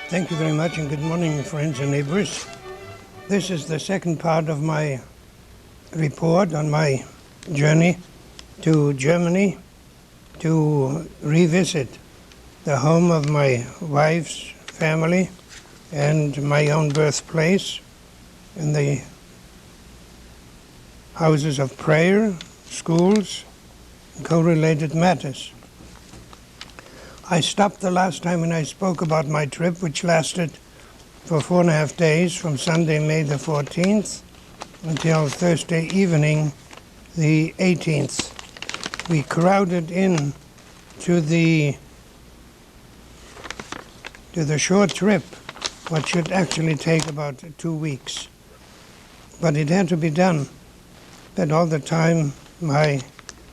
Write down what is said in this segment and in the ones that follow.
Thank you very much, and good morning, friends and neighbors. This is the second part of my report on my journey to Germany to revisit the home of my wife's family and my own birthplace in the houses of prayer, schools, and co-related matters. I stopped the last time when I spoke about my trip, which lasted for 4.5 days, from Sunday, May the 14th, until Thursday evening, the 18th. We crowded in to the short trip, what should actually take about 2 weeks. But it had to be done. That all the time my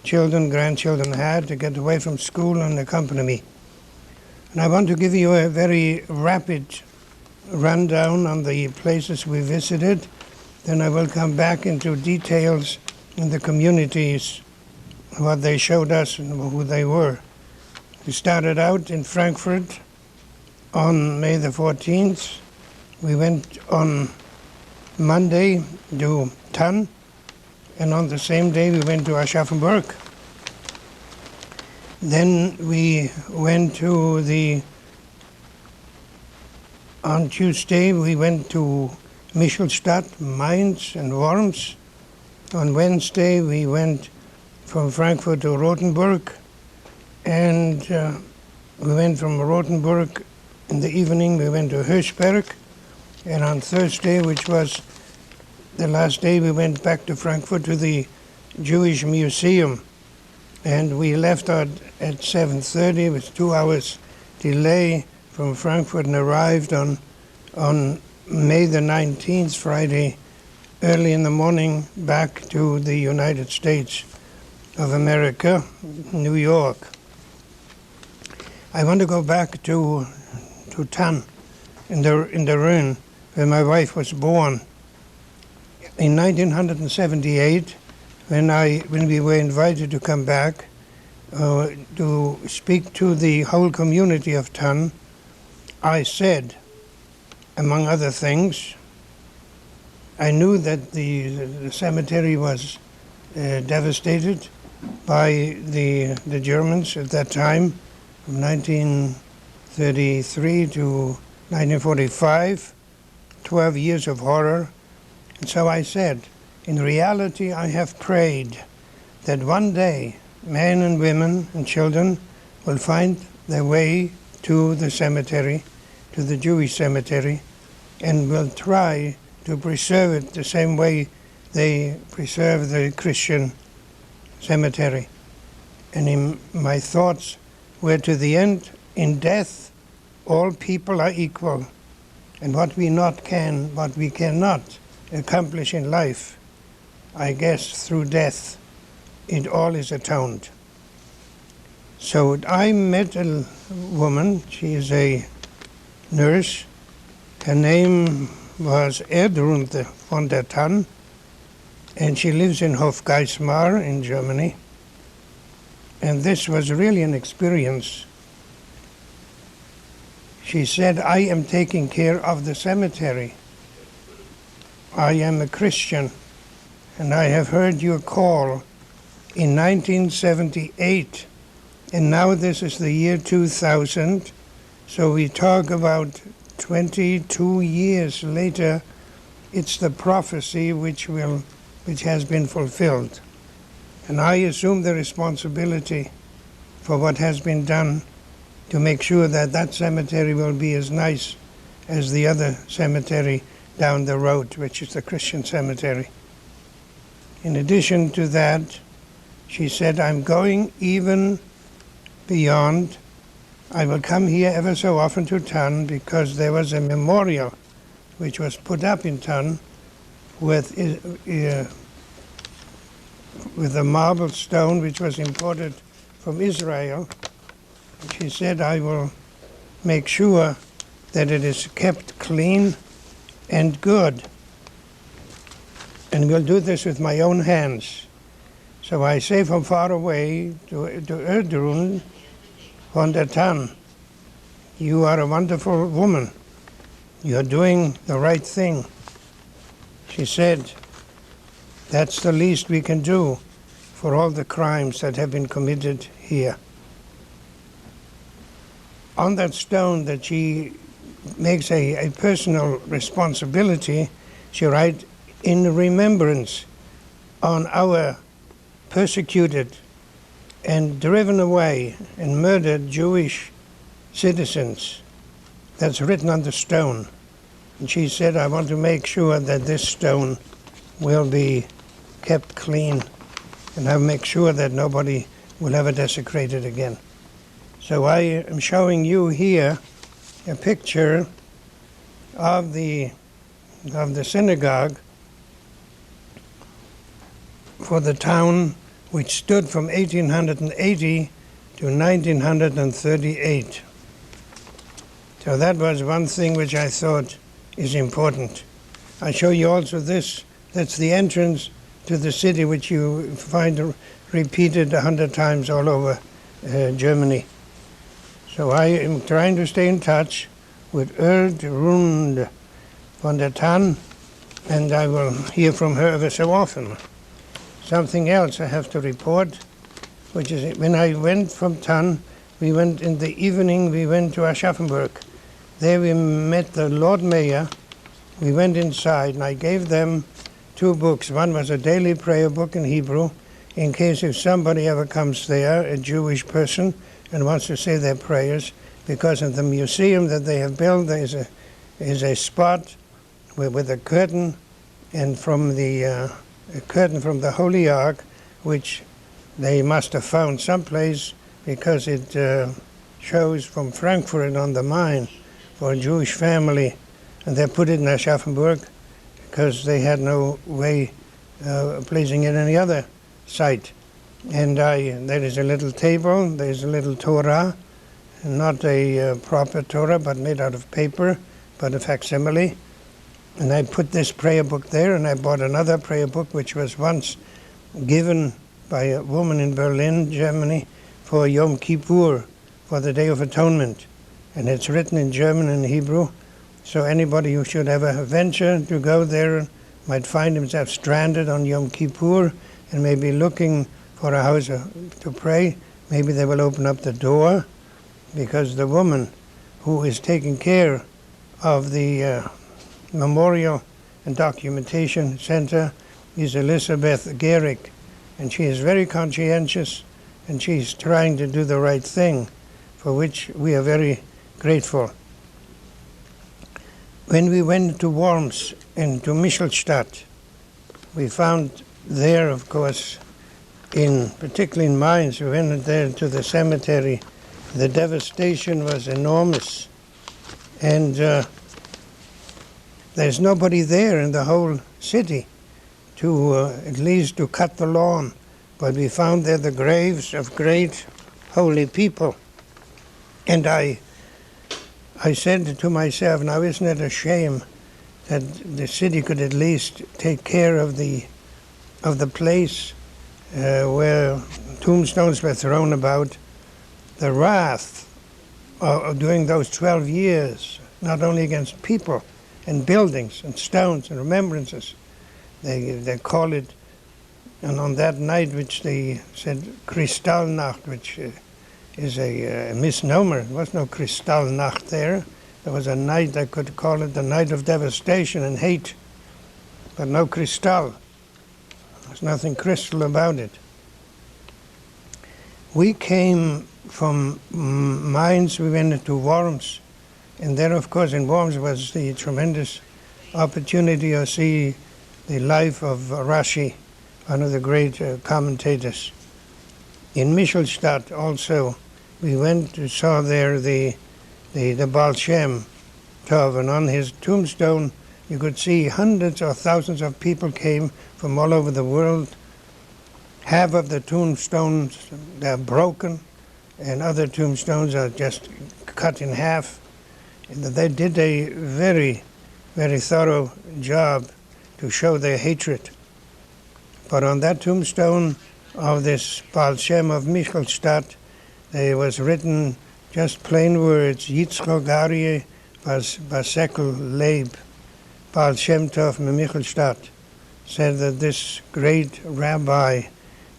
children, grandchildren had to get away from school and accompany me. And I want to give you a very rapid rundown on the places we visited. Then I will come back into details in the communities, what they showed us and who they were. We started out in Frankfurt on May the 14th. We went on Monday to Thann, and on the same day we went to Aschaffenburg. Then we went on Tuesday we went to Michelstadt, Mainz and Worms. On Wednesday we went from Frankfurt to Rothenburg, and we went from Rothenburg in the evening, we went to Höchberg, and on Thursday, which was the last day, we went back to Frankfurt to the Jewish Museum. And we left out at 7:30 with 2 hours delay from Frankfurt, and arrived on May the 19th, Friday, early in the morning, back to the United States of America, New York. I want to go back to Thann, in the Rhön, where my wife was born. In 1978, when we were invited to come back to speak to the whole community of Thann, I said, among other things, I knew that the cemetery was devastated by the Germans at that time, from 1933 to 1945, 12 years of horror. And so I said, in reality, I have prayed that one day men and women and children will find their way to the cemetery, to the Jewish cemetery, and will try to preserve it the same way they preserve the Christian cemetery. And in my thoughts were to the end, in death, all people are equal, and what we cannot accomplish in life, I guess through death, it all is atoned. So I met a woman, she is a nurse. Her name was Erdrun von der Thann, and she lives in Hofgeismar in Germany. And this was really an experience. She said, I am taking care of the cemetery. I am a Christian, and I have heard your call in 1978, and now this is the year 2000, so we talk about 22 years later. It's the prophecy which has been fulfilled. And I assume the responsibility for what has been done to make sure that that cemetery will be as nice as the other cemetery down the road, which is the Christian cemetery. In addition to that, she said, I'm going even beyond. I will come here ever so often to Thann, because there was a memorial which was put up in Thann with a marble stone which was imported from Israel. She said, I will make sure that it is kept clean and good, and will do this with my own hands. So I say from far away to Erdrun von der Thann, you are a wonderful woman, You're doing the right thing. She said, that's the least we can do for all the crimes that have been committed here. On that stone that she makes a personal responsibility, she writes, in remembrance on our persecuted and driven away and murdered Jewish citizens. That's written on the stone. And she said, I want to make sure that this stone will be kept clean, and I'll make sure that nobody will ever desecrate it again. So I am showing you here a picture of the synagogue for the town, which stood from 1880 to 1938. So that was one thing which I thought is important. I show you also this. That's the entrance to the city, which you find repeated 100 times all over Germany. So I am trying to stay in touch with Erd Rund von der Tann, and I will hear from her ever so often. Something else I have to report, which is when I went from Tann, we went in the evening, we went to Aschaffenburg. There we met the Lord Mayor. We went inside, and I gave them 2 books. One was a daily prayer book in Hebrew, in case if somebody ever comes there, a Jewish person, and wants to say their prayers, because in the museum that they have built, there is a spot with a curtain, and from the curtain from the Holy Ark, which they must have found someplace, because it shows from Frankfurt on the Main for a Jewish family, and they put it in Aschaffenburg because they had no way of placing it any other site. And there is a little table, there's a little Torah, not a proper Torah, but made out of paper, but a facsimile. And I put this prayer book there, and I bought another prayer book which was once given by a woman in Berlin, Germany, for Yom Kippur, for the Day of Atonement. And it's written in German and Hebrew, so anybody who should ever venture to go there might find himself stranded on Yom Kippur and maybe looking for a house to pray. Maybe they will open up the door, because the woman who is taking care of the Memorial and Documentation Center is Elizabeth Gehrig, and she is very conscientious, and she's trying to do the right thing, for which we are very grateful. When we went to Worms and to Michelstadt, we found there, of course, particularly in Mainz, we went there to the cemetery. The devastation was enormous, and there's nobody there in the whole city to at least to cut the lawn. But we found there the graves of great holy people. And I said to myself, now isn't it a shame that the city could at least take care of the place where tombstones were thrown about. The wrath during those 12 years, not only against people and buildings and stones and remembrances. They call it, and on that night, which they said Kristallnacht, which is a misnomer. There was no Kristallnacht there. There was a night, I could call it the night of devastation and hate, but no Kristall. There's nothing crystal about it. We came from Mainz, we went to Worms, and then, of course, in Worms was the tremendous opportunity to see the life of Rashi, one of the great commentators. In Michelstadt also, we saw there the Baal Shem Tov, and on his tombstone you could see hundreds or thousands of people came from all over the world. Half of the tombstones, they're broken, and other tombstones are just cut in half. And they did a very, very thorough job to show their hatred. But on that tombstone of this Baal Shem of Michelstadt, there was written just plain words, Yitzchok Aryeh Basekel Leib, Baal Shem Tov Michelstadt, said that this great rabbi,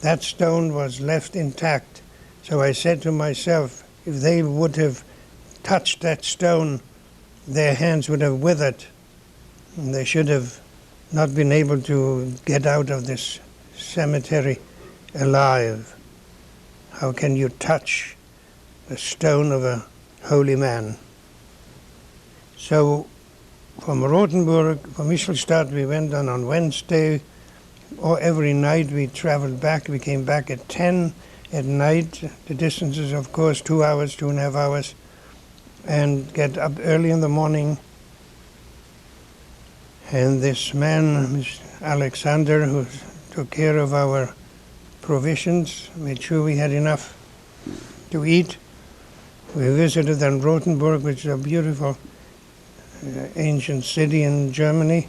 that stone was left intact. So I said to myself, if they would have touched that stone, their hands would have withered, and they should have not been able to get out of this cemetery alive. How can you touch the stone of a holy man? So from Rothenburg, from Michelstadt, we went on Wednesday, or every night we traveled back. We came back at 10 at night. The distance is, of course, 2 hours, 2.5 hours, and get up early in the morning. And this man, Alexander, who took care of our provisions, made sure we had enough to eat. We visited then Rothenburg, which is a beautiful ancient city in Germany,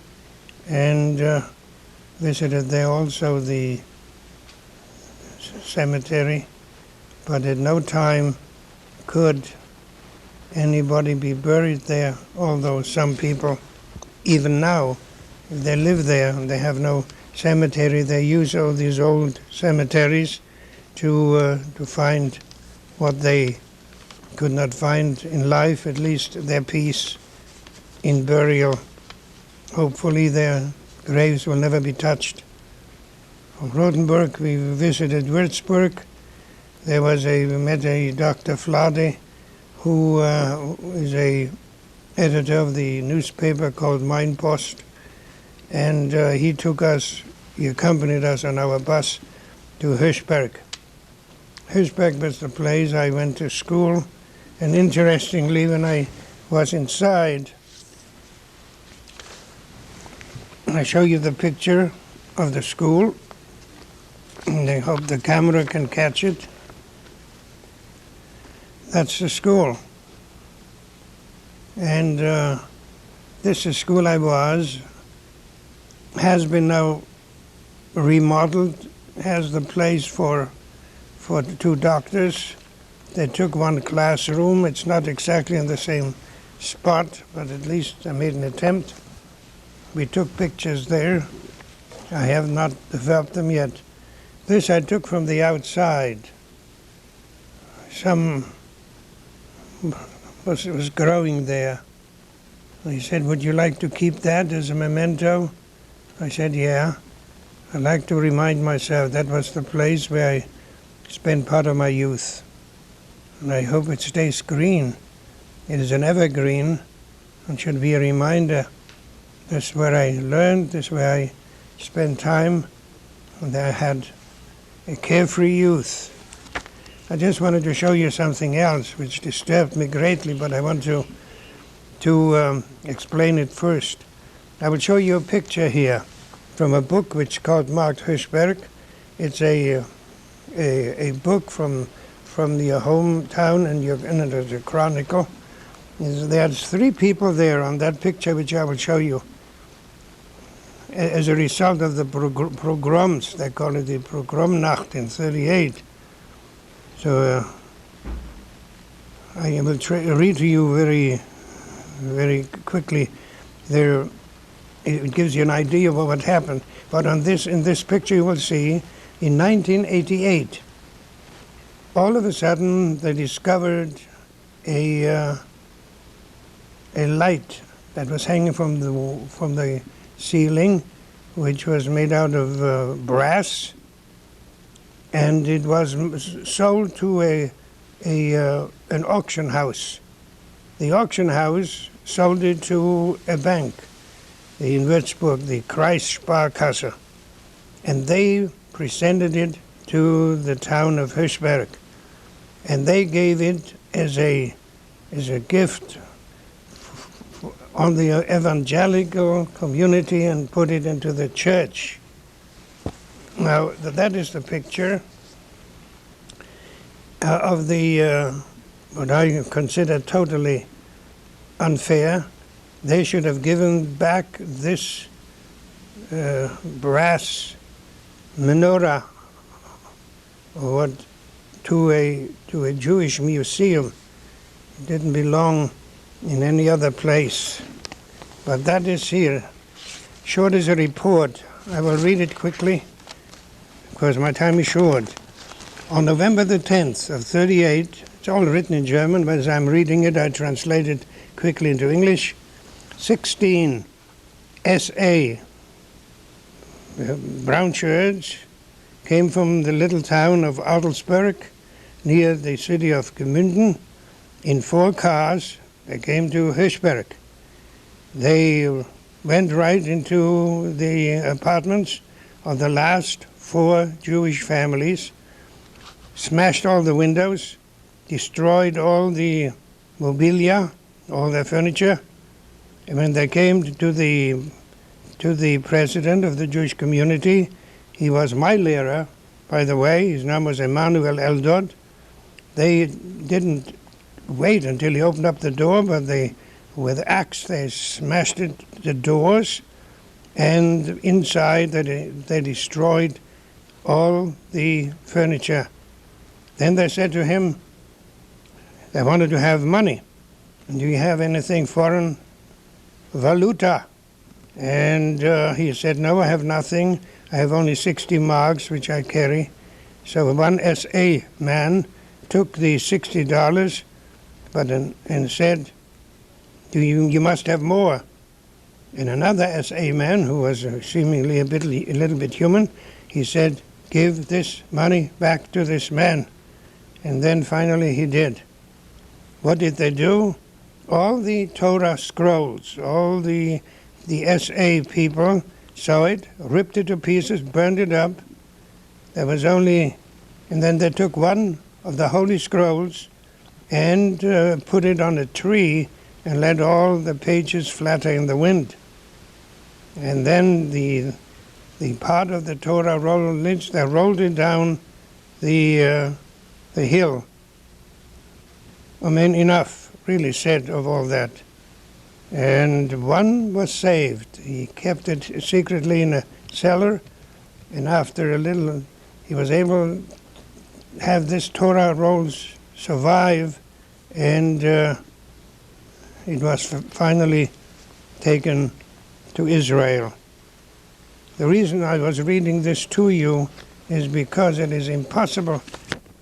and visited there also the cemetery, but at no time could anybody be buried there, although some people, even now, if they live there and they have no cemetery, they use all these old cemeteries to find what they could not find in life, at least their peace in burial. Hopefully their graves will never be touched. From Rothenburg, we visited Würzburg. We met a Dr. Flade, who is a editor of the newspaper called Mein Post, and he accompanied us on our bus to Hirschberg. Hirschberg was the place I went to school, and interestingly, when I was inside, I show you the picture of the school, and I hope the camera can catch it. That's the school. And this is the school I was, has been now remodeled, has the place for the 2 doctors. They took 1 classroom. It's not exactly in the same spot, but at least I made an attempt. We took pictures there. I have not developed them yet. This I took from the outside. Some was growing there. He said, "Would you like to keep that as a memento?" I said, "Yeah. I'd like to remind myself that was the place where I spent part of my youth. And I hope it stays green. It is an evergreen and should be a reminder. This is where I learned, this is where I spent time, and I had a carefree youth." I just wanted to show you something else which disturbed me greatly, but I want to explain it first. I will show you a picture here from a book which is called Markt Hirschberg. It's a book from your hometown, and it is a chronicle. There's 3 people there on that picture, which I will show you. As a result of the pogroms, they call it the Pogromnacht in 1938. So I will read to you very, very quickly. It gives you an idea of what happened. But in this picture, you will see in 1988, all of a sudden they discovered a light that was hanging from the ceiling, which was made out of brass, and it was sold to an auction house. The auction house sold it to a bank, in Würzburg, the Kreissparkasse, and they presented it to the town of Hirschberg, and they gave it as a gift on the evangelical community and put it into the church. Now, that is the picture of what I consider totally unfair. They should have given back this brass menorah to a Jewish museum. It didn't belong in any other place. But that is here. Short as a report. I will read it quickly because my time is short. On November the 10th of 38, it's all written in German, but as I'm reading it, I translate it quickly into English. 16 SA brown shirts came from the little town of Adelsberg near the city of Gemünden in 4 cars. They came to Hirschberg. They went right into the apartments of the last 4 Jewish families, smashed all the windows, destroyed all the mobilia, all their furniture. And when they came to the president of the Jewish community, he was my Lehrer, by the way, his name was Emanuel Eldod. They didn't wait until he opened up the door, but with axe they smashed the doors, and inside they destroyed all the furniture. Then they said to him, they wanted to have money. Do you have anything foreign? Valuta. And he said, no, I have nothing. I have only 60 marks, which I carry. So one SA man took the $60 and said, you must have more. And another SA man, who was seemingly a little bit human, he said, give this money back to this man. And then finally he did. What did they do? All the Torah scrolls, all the SA people saw it, ripped it to pieces, burned it up. There was only, and then they took one of the holy scrolls and put it on a tree and let all the pages flutter in the wind. And then the part of the Torah they rolled it down the hill. I mean, enough, really said of all that. And one was saved. He kept it secretly in a cellar, and after a little, he was able to have this Torah rolls survive, and it was finally taken to Israel. The reason I was reading this to you is because it is impossible.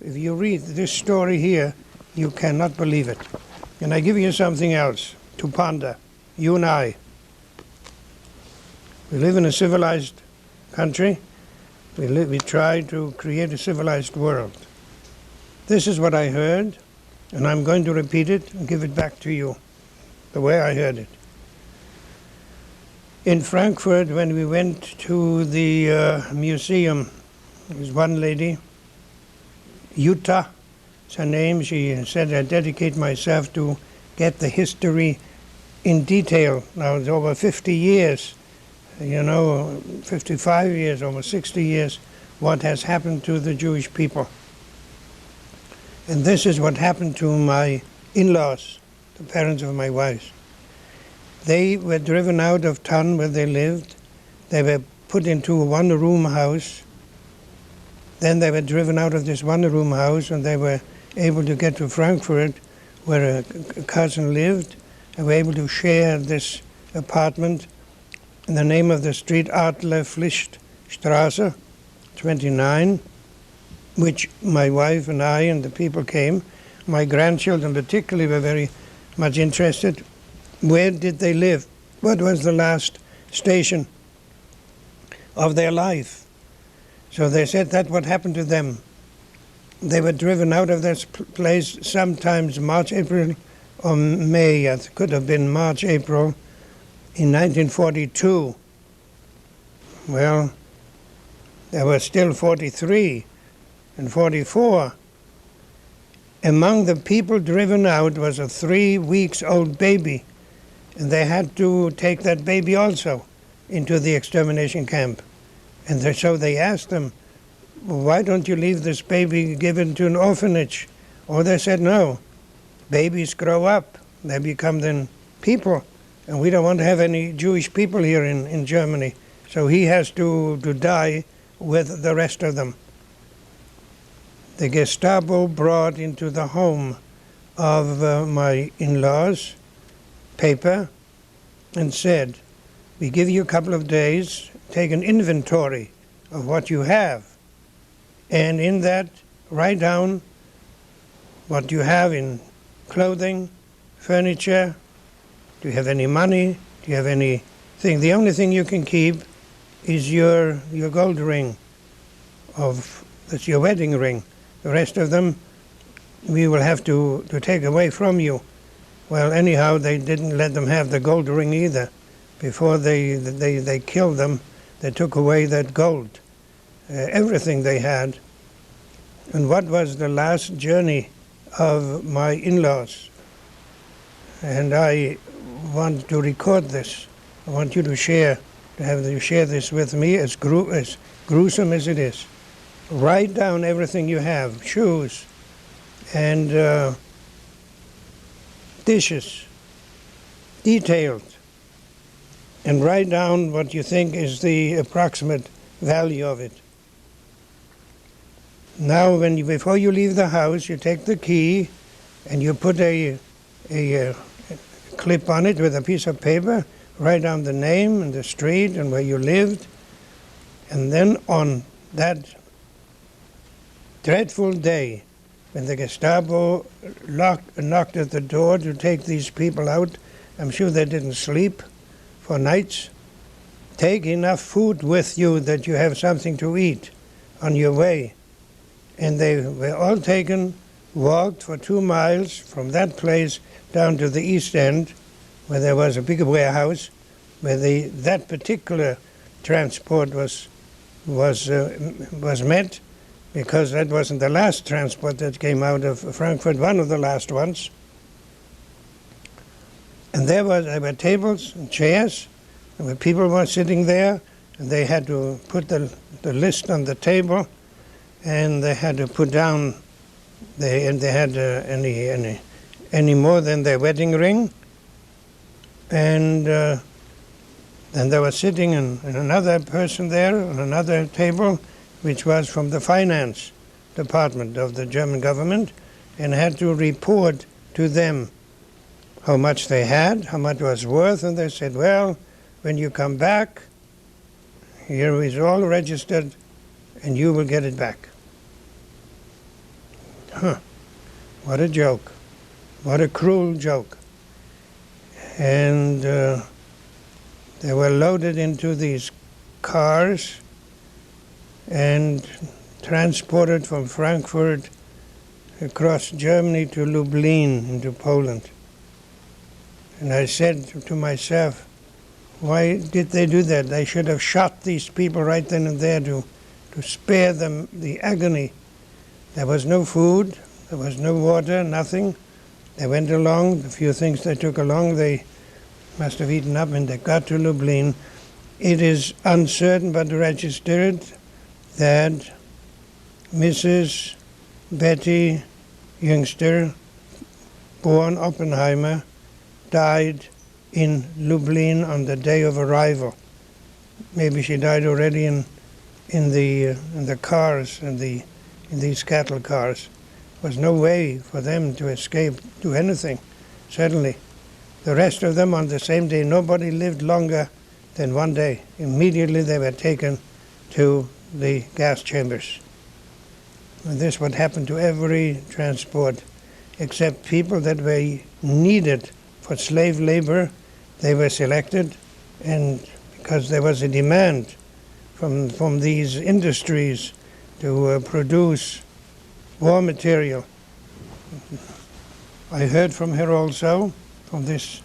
If you read this story here, you cannot believe it. And I give you something else to ponder, you and I. We live in a civilized country. We try to create a civilized world. This is what I heard, and I'm going to repeat it and give it back to you, the way I heard it. In Frankfurt, when we went to the museum, there was one lady, Jutta, it's her name. She said, I dedicate myself to get the history in detail. Now it's over 50 years, 55 years, almost 60 years, what has happened to the Jewish people. And this is what happened to my in-laws, the parents of my wife. They were driven out of town where they lived. They were put into a one-room house. Then they were driven out of this one-room house, and they were able to get to Frankfurt, where a cousin lived, and were able to share this apartment in the name of the street Adler Pflichtstraße 29, which my wife and I and the people came. My grandchildren particularly were very much interested. Where did they live? What was the last station of their life? So they said that what happened to them. They were driven out of this place sometimes March, April, or May. It could have been March, April, in 1942. Well, there were still 43 and 44. Among the people driven out was a 3-week-old baby, and they had to take that baby also into the extermination camp. And so they asked them, why don't you leave this baby given to an orphanage? Or they said, no, babies grow up, they become then people, and we don't want to have any Jewish people here in Germany. So he has to die with the rest of them. The Gestapo brought into the home of my in-laws paper and said, we give you a couple of days, take an inventory of what you have, and in that write down what you have in clothing, furniture, do you have any money, do you have anything. The only thing you can keep is your gold ring, that's your wedding ring. The rest of them we will have to take away from you. Well, anyhow, they didn't let them have the gold ring either. Before they killed them, they took away that gold, everything they had. And what was the last journey of my in-laws? And I want to record this. I want you to share this with me, as gruesome as it is. Write down everything you have, shoes and dishes, detailed, and write down what you think is the approximate value of it. Now, before you leave the house, you take the key and you put a clip on it with a piece of paper, write down the name and the street and where you lived, and then on that dreadful day when the Gestapo knocked at the door to take these people out, I'm sure they didn't sleep for nights. Take enough food with you that you have something to eat on your way. And they were all taken, walked for 2 miles from that place down to the East End, where there was a big warehouse, where that particular transport was met, because that wasn't the last transport that came out of Frankfurt, one of the last ones. And there were tables and chairs, and people were sitting there, and they had to put the list on the table, and they had to put down, they had any more than their wedding ring, and then there was sitting and another person there on another table, which was from the finance department of the German government, and had to report to them how much they had, how much it was worth, and they said, well, when you come back, here is all registered, and you will get it back. What a joke. What a cruel joke. And they were loaded into these cars and transported from Frankfurt across Germany to Lublin, into Poland. And I said to myself, why did they do that? They should have shot these people right then and there to spare them the agony. There was no food, there was no water, nothing. They went along, the few things they took along, they must have eaten up, and they got to Lublin. It is uncertain but registered that Mrs. Betty Jüngster, born Oppenheimer, died in Lublin on the day of arrival. Maybe she died already in the cars, in these cattle cars. There was no way for them to escape, do anything, certainly. The rest of them on the same day, nobody lived longer than 1 day. Immediately they were taken to the gas chambers. And this would happen to every transport, except people that were needed for slave labor. They were selected, and because there was a demand from these industries to produce war material. I heard from her also, from this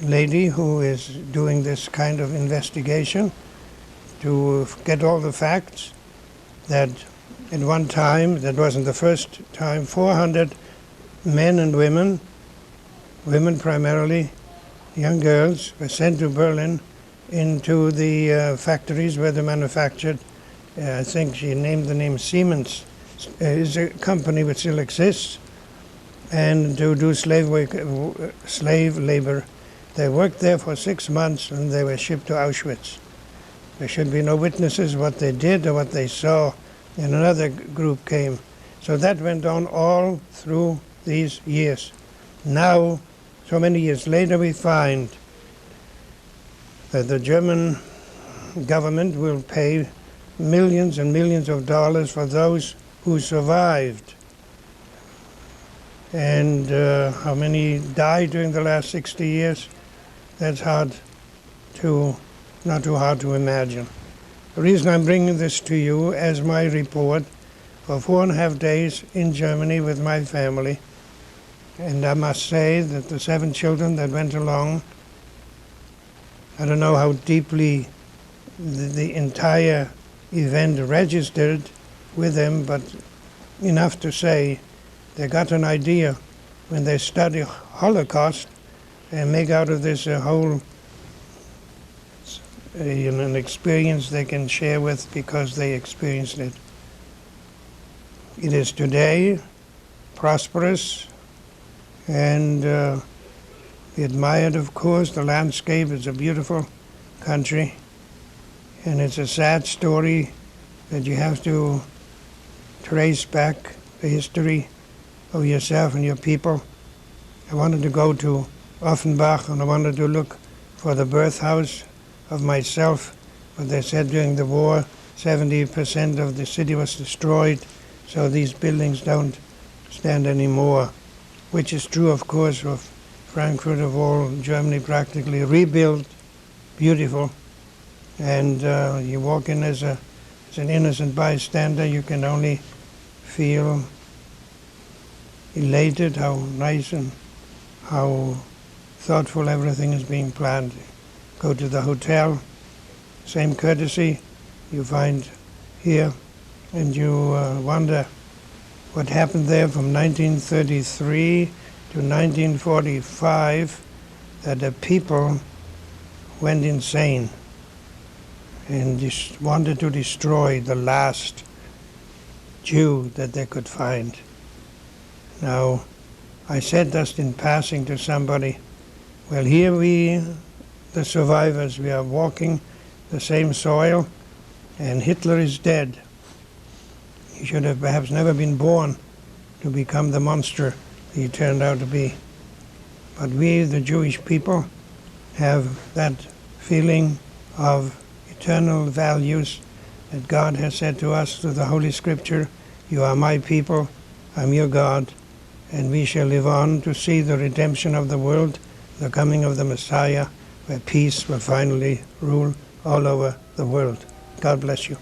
lady who is doing this kind of investigation, to get all the facts, that at one time, that wasn't the first time, 400 men and women primarily, young girls, were sent to Berlin into the factories where they manufactured, I think she named the name Siemens, is a company which still exists, and to do slave labor. They worked there for 6 months and they were shipped to Auschwitz. There should be no witnesses what they did or what they saw, and another group came. So that went on all through these years. Now So many years later we find that the German government will pay millions and millions of dollars for those who survived. And how many died during the last 60 years? That's not too hard to imagine. The reason I'm bringing this to you as my report for 4.5 days in Germany with my family, and I must say that the 7 children that went along, I don't know how deeply the entire event registered with them, but enough to say they got an idea when they study Holocaust and make out of this a whole an experience they can share with because they experienced it. It is today prosperous and admired, of course. The landscape is a beautiful country, and it's a sad story that you have to trace back the history of yourself and your people. I wanted to go to Offenbach and I wanted to look for the birth house of myself, but they said during the war 70% of the city was destroyed, so these buildings don't stand anymore, which is true, of course, of Frankfurt, of all Germany, practically rebuilt, beautiful. And you walk in as an innocent bystander, you can only feel elated how nice and how thoughtful everything is being planned. Go to the hotel, same courtesy you find here, and you wonder what happened there from 1933 to 1945, that the people went insane and just wanted to destroy the last Jew that they could find. Now, I said just in passing to somebody, well, here we, the survivors, we are walking the same soil, and Hitler is dead. He should have perhaps never been born to become the monster he turned out to be. But we, the Jewish people, have that feeling of eternal values that God has said to us through the Holy Scripture, you are my people, I'm your God, and we shall live on to see the redemption of the world, the coming of the Messiah, where peace will finally rule all over the world. God bless you.